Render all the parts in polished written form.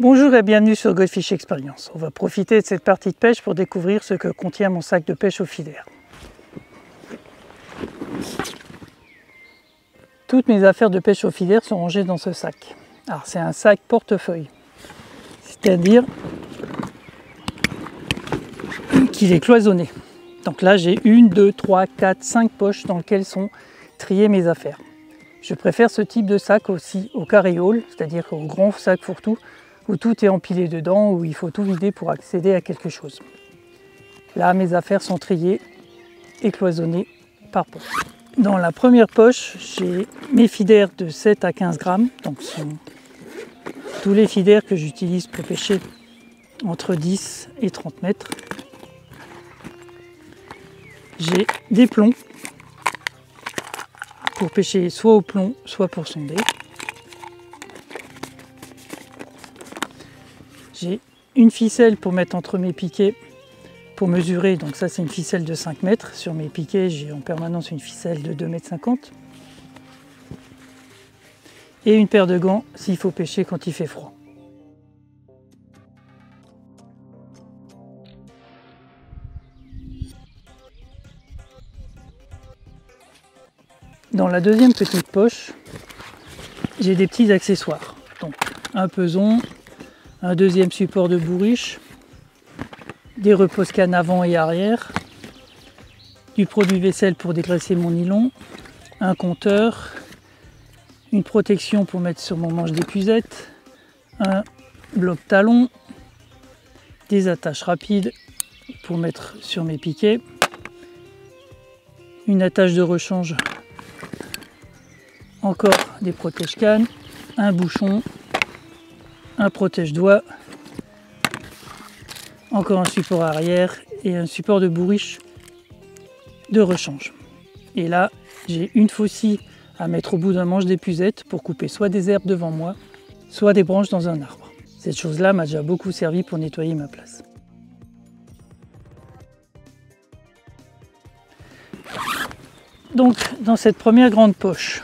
Bonjour et bienvenue sur Goldfish Experience. On va profiter de cette partie de pêche pour découvrir ce que contient mon sac de pêche au filaire. Toutes mes affaires de pêche au filaire sont rangées dans ce sac. Alors c'est un sac portefeuille, c'est-à-dire qu'il est cloisonné. Donc là j'ai 1, 2, 3, 4, 5 poches dans lesquelles sont triées mes affaires. Je préfère ce type de sac aussi au carry-all, c'est-à-dire au grand sac fourre-tout, où tout est empilé dedans, où il faut tout vider pour accéder à quelque chose. Là, mes affaires sont triées et cloisonnées par poche. Dans la première poche, j'ai mes feeders de 7 à 15 grammes, donc ce sont tous les feeders que j'utilise pour pêcher entre 10 et 30 mètres. J'ai des plombs pour pêcher soit au plomb, soit pour sonder. J'ai une ficelle pour mettre entre mes piquets pour mesurer, donc ça c'est une ficelle de 5 mètres. Sur mes piquets, j'ai en permanence une ficelle de 2,50 m. Et une paire de gants s'il faut pêcher quand il fait froid. Dans la deuxième petite poche, j'ai des petits accessoires. Donc un peson, un deuxième support de bourriche, des repose-cannes avant et arrière, du produit vaisselle pour dégraisser mon nylon, un compteur, une protection pour mettre sur mon manche d'épuisette, un bloc talon, des attaches rapides pour mettre sur mes piquets, une attache de rechange, encore des protège-cannes, un bouchon, un protège-doigt, encore un support arrière et un support de bourriche de rechange. Et là, j'ai une faucille à mettre au bout d'un manche d'épuisette pour couper soit des herbes devant moi, soit des branches dans un arbre. Cette chose-là m'a déjà beaucoup servi pour nettoyer ma place. Donc, dans cette première grande poche,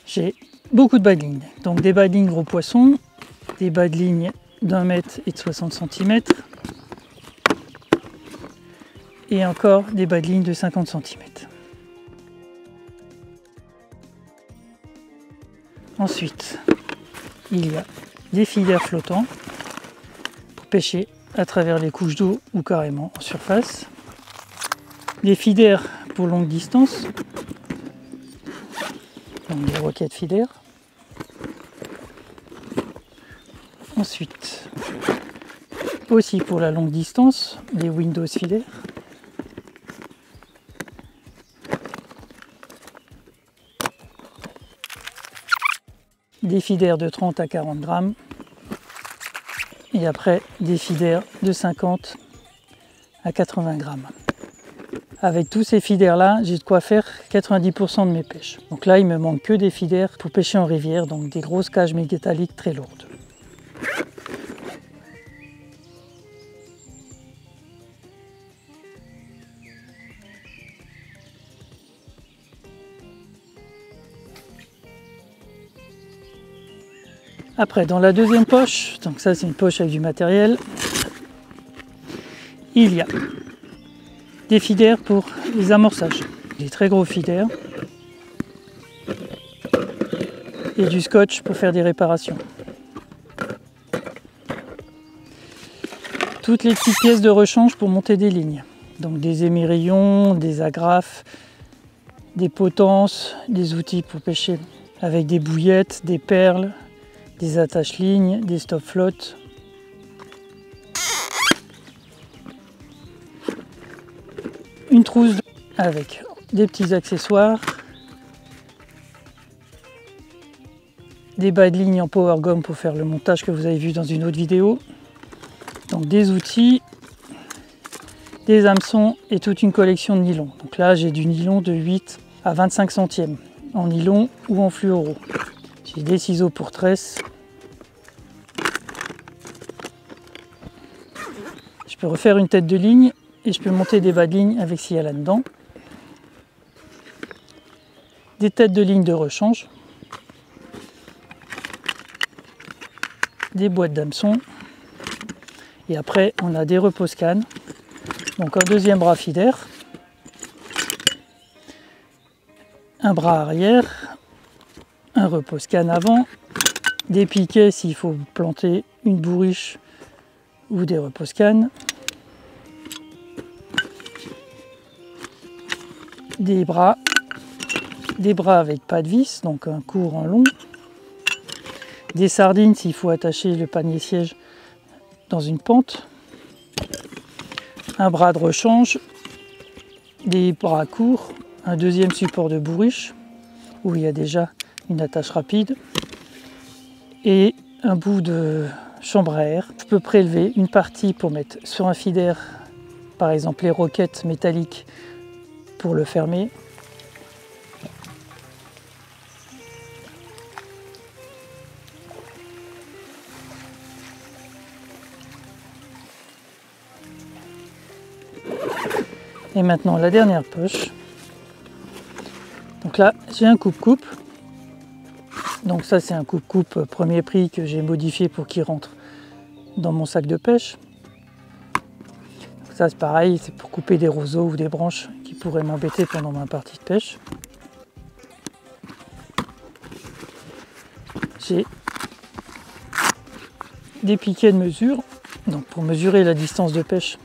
j'ai beaucoup de bas de ligne. Donc des bas de ligne gros poissons, des bas de ligne d'1 mètre et de 60 cm, et encore des bas de ligne de 50 cm. Ensuite, il y a des feeders flottants pour pêcher à travers les couches d'eau ou carrément en surface, des feeders pour longue distance, donc des roquettes feeders. Ensuite, aussi pour la longue distance, des Windows feeders. Des feeders de 30 à 40 grammes. Et après, des feeders de 50 à 80 grammes. Avec tous ces feeders-là, j'ai de quoi faire 90% de mes pêches. Donc là, il me manque que des feeders pour pêcher en rivière, donc des grosses cages métalliques très lourdes. Après, dans la deuxième poche, donc ça c'est une poche avec du matériel, il y a des feeders pour les amorçages, des très gros feeders, et du scotch pour faire des réparations. Toutes les petites pièces de rechange pour monter des lignes, donc des émerillons, des agrafes, des potences, des outils pour pêcher avec des bouillettes, des perles, des attaches lignes, des stop flottes. Une trousse avec des petits accessoires, des bas de ligne en power gum pour faire le montage que vous avez vu dans une autre vidéo, donc des outils, des hameçons et toute une collection de nylon. Donc là j'ai du nylon de 8 à 25 centièmes en nylon ou en fluoro. J'ai des ciseaux pour tresse. Je peux refaire une tête de ligne et je peux monter des bas de ligne avec ce qu'il y a là-dedans. Des têtes de ligne de rechange. des boîtes d'hameçons. Et après, on a des repose-cannes. Donc un deuxième bras feeder, un bras arrière, un repose-canne avant, des piquets s'il faut planter une bourriche ou des repose-cannes, des bras avec pas de vis, donc un court, un long, des sardines s'il faut attacher le panier siège dans une pente, un bras de rechange, des bras courts, un deuxième support de bourriche où il y a déjà une attache rapide et un bout de chambre à air. Je peux prélever une partie pour mettre sur un feeder, par exemple les roquettes métalliques pour le fermer. Et maintenant la dernière poche. Donc là j'ai un coupe-coupe. Donc ça c'est un coupe-coupe premier prix que j'ai modifié pour qu'il rentre dans mon sac de pêche. Donc ça c'est pareil, c'est pour couper des roseaux ou des branches qui pourraient m'embêter pendant ma partie de pêche. J'ai des piquets de mesure, donc pour mesurer la distance de pêche.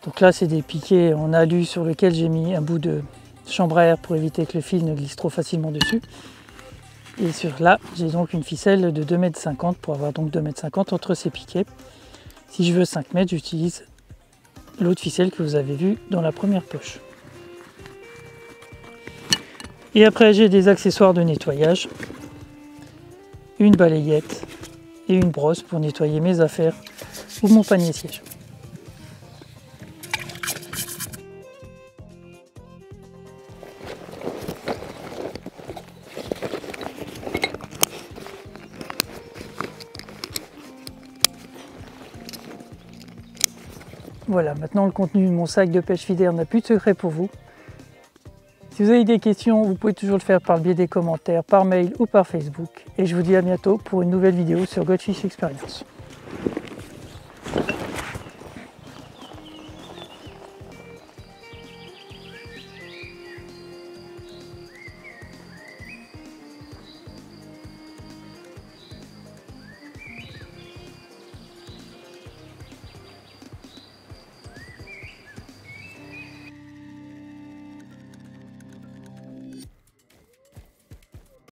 Donc là c'est des piquets en alu sur lesquels j'ai mis un bout de chambre à air pour éviter que le fil ne glisse trop facilement dessus. Et sur là j'ai donc une ficelle de 2,50 m pour avoir donc 2,50 m entre ces piquets. Si je veux 5 mètres, j'utilise l'autre ficelle que vous avez vue dans la première poche. Et après j'ai des accessoires de nettoyage, une balayette et une brosse pour nettoyer mes affaires ou mon panier siège. Voilà, maintenant le contenu de mon sac de pêche feeder n'a plus de secret pour vous. Si vous avez des questions, vous pouvez toujours le faire par le biais des commentaires, par mail ou par Facebook. Et je vous dis à bientôt pour une nouvelle vidéo sur Goldfish Experience.